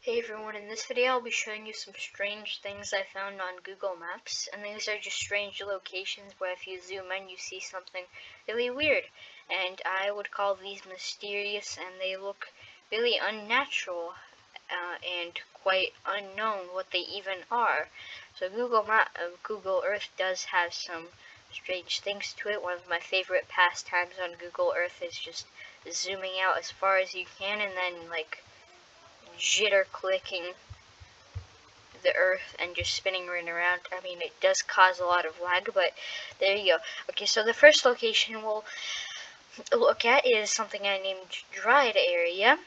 Hey everyone, in this video I'll be showing you some strange things I found on Google Maps, and these are just strange locations where if you zoom in you see something really weird, and I would call these mysterious, and they look really unnatural and quite unknown what they even are. So Google Earth does have some strange things to it. One of my favorite pastimes on Google Earth is just zooming out as far as you can and then like jitter clicking the earth and just spinning it around. I mean, it does cause a lot of lag, but there you go. Okay, so the first location we'll look at is something I named Dried Area,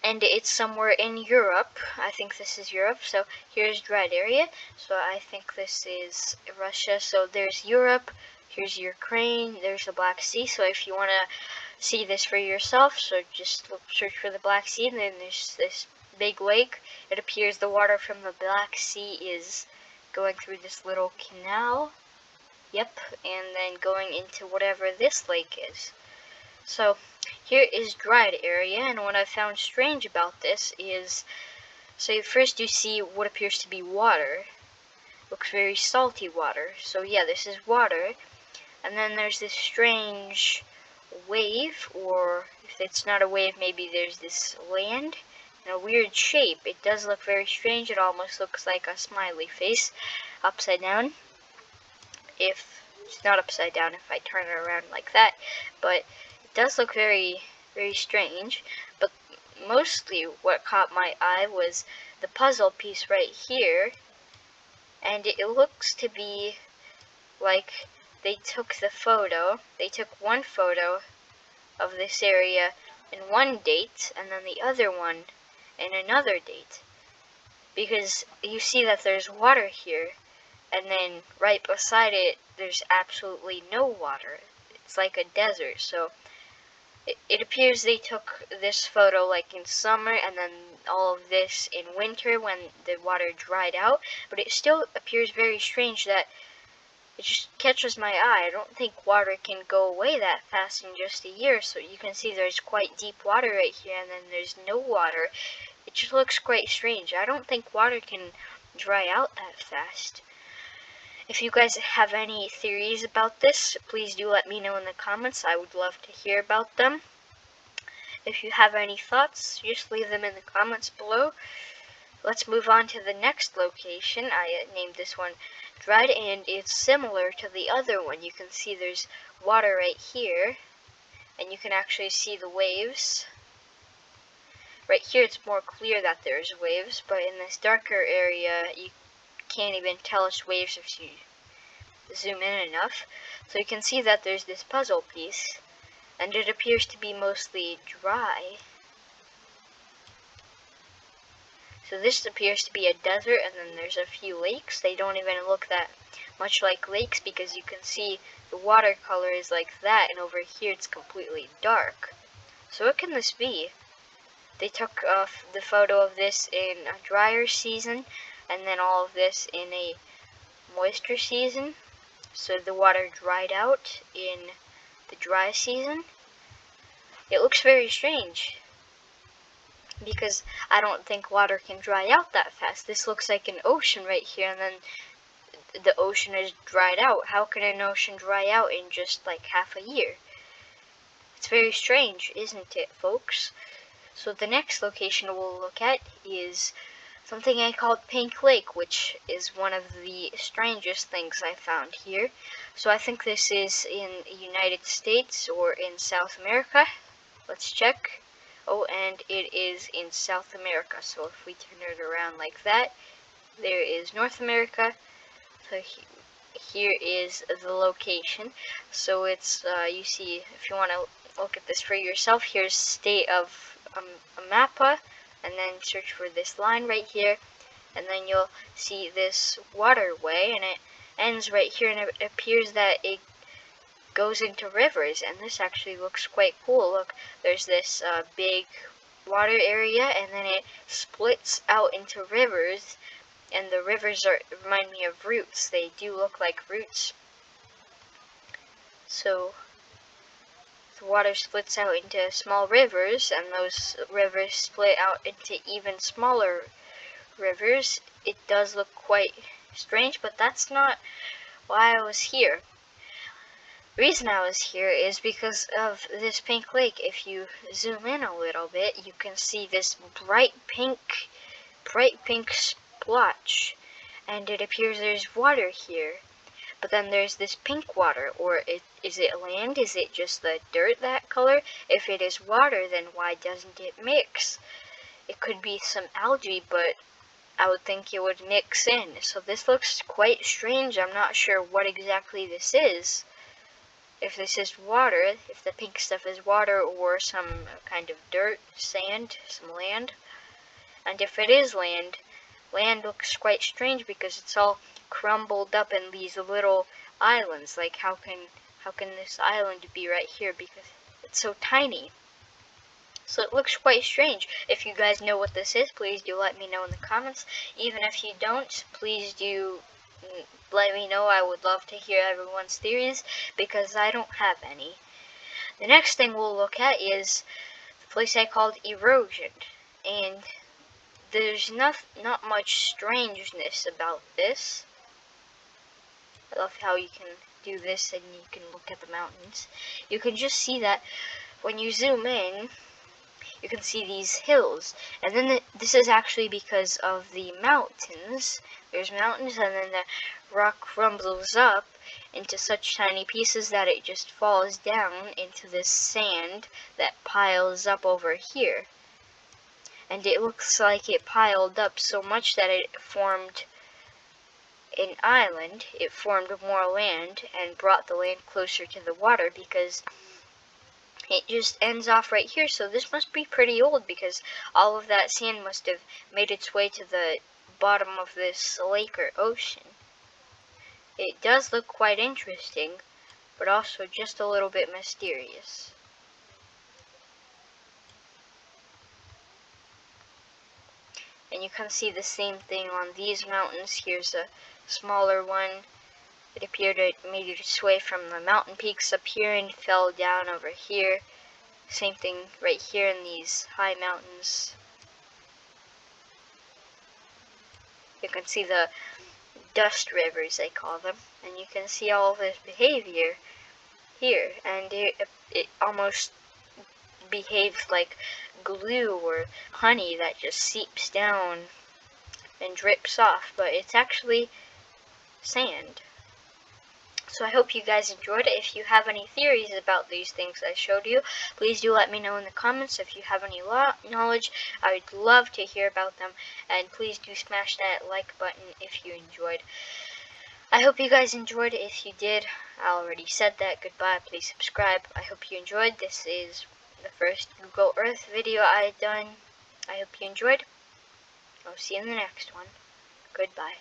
and it's somewhere in Europe. I think this is Europe, so here's Dried Area. So I think this is Russia. So there's Europe, here's Ukraine, there's the Black Sea. So if you want to see this for yourself, so just search for the Black Sea, and then there's this big lake. It appears the water from the Black Sea is going through this little canal. Yep, and then going into whatever this lake is. So here is Dried Area, and what I found strange about this is, so first you see what appears to be water. Looks very salty water. So yeah, this is water. And then there's this strange wave, or if it's not a wave, maybe there's this land in a weird shape. It does look very strange. It almost looks like a smiley face upside down. If it's not upside down, if I turn it around like that, but it does look very, very strange. But mostly what caught my eye was the puzzle piece right here, and it looks to be like they took one photo of this area in one date, and then the other one in another date. Because you see that there's water here, and then right beside it, there's absolutely no water. It's like a desert, so it appears they took this photo like in summer, and then all of this in winter when the water dried out, but it still appears very strange that it just catches my eye. I don't think water can go away that fast in just a year, so you can see there's quite deep water right here, and then there's no water. It just looks quite strange. I don't think water can dry out that fast. If you guys have any theories about this, please do let me know in the comments. I would love to hear about them. If you have any thoughts, just leave them in the comments below. Let's move on to the next location. I named this one Dried, and it's similar to the other one. You can see there's water right here, and you can actually see the waves. Right here it's more clear that there's waves, but in this darker area you can't even tell it's waves if you zoom in enough. So you can see that there's this puzzle piece, and it appears to be mostly dry. So this appears to be a desert, and then there's a few lakes. They don't even look that much like lakes because you can see the watercolor is like that, and over here it's completely dark. So what can this be? They took the photo of this in a drier season, and then all of this in a moisture season. So the water dried out in the dry season. It looks very strange, because I don't think water can dry out that fast. This looks like an ocean right here, and then the ocean is dried out. How can an ocean dry out in just like half a year? It's very strange, isn't it, folks? So the next location we'll look at is something I called Pink Lake, which is one of the strangest things I found here. So I think this is in the United States or in South America. Let's check. Oh, and it is in South America. So if we turn it around like that, there is North America. So here is the location. So it's, you see, if you want to look at this for yourself, here's state of a mappa, and then search for this line right here, and then you'll see this waterway, and it ends right here, and it appears that it goes into rivers, and this actually looks quite cool. Look, there's this big water area, and then it splits out into rivers, and the rivers remind me of roots. They do look like roots. So the water splits out into small rivers, and those rivers split out into even smaller rivers. It does look quite strange, but that's not why I was here. The reason I was here is because of this pink lake. If you zoom in a little bit, you can see this bright pink splotch, and it appears there's water here. But then there's this pink water, or is it land? Is it just the dirt that color? If it is water, then why doesn't it mix? It could be some algae, but I would think it would mix in. So this looks quite strange. I'm not sure what exactly this is. If this is water, if the pink stuff is water or some kind of dirt, sand, some land. And if it is land looks quite strange because it's all crumbled up in these little islands. Like how can this island be right here, because it's so tiny. So it looks quite strange. If you guys know what this is, please do let me know in the comments. Even if you don't, please do let me know. I would love to hear everyone's theories, because I don't have any. The next thing we'll look at is the place I called Erosion, and there's not much strangeness about this. I love how you can do this and you can look at the mountains. You can just see that when you zoom in, you can see these hills, and then this is actually because of the mountains. There's mountains, and then the rock crumbles up into such tiny pieces that it just falls down into this sand that piles up over here. And it looks like it piled up so much that it formed an island. It formed more land and brought the land closer to the water, because it just ends off right here. So this must be pretty old, because all of that sand must have made its way to the bottom of this lake or ocean. It does look quite interesting, but also just a little bit mysterious. And you can see the same thing on these mountains. Here's a smaller one. It appeared it made its way from the mountain peaks up here and fell down over here. Same thing right here in these high mountains. You can see the dust rivers, they call them. And you can see all of this behavior here. And it almost behaves like glue or honey that just seeps down and drips off, but it's actually sand. So I hope you guys enjoyed it. If you have any theories about these things I showed you, please do let me know in the comments. If you have any knowledge, I would love to hear about them, and please do smash that like button if you enjoyed. I hope you guys enjoyed it. If you did, I already said that. Goodbye. Please subscribe. I hope you enjoyed. This is the first Google Earth video I've done. I hope you enjoyed. I'll see you in the next one. Goodbye.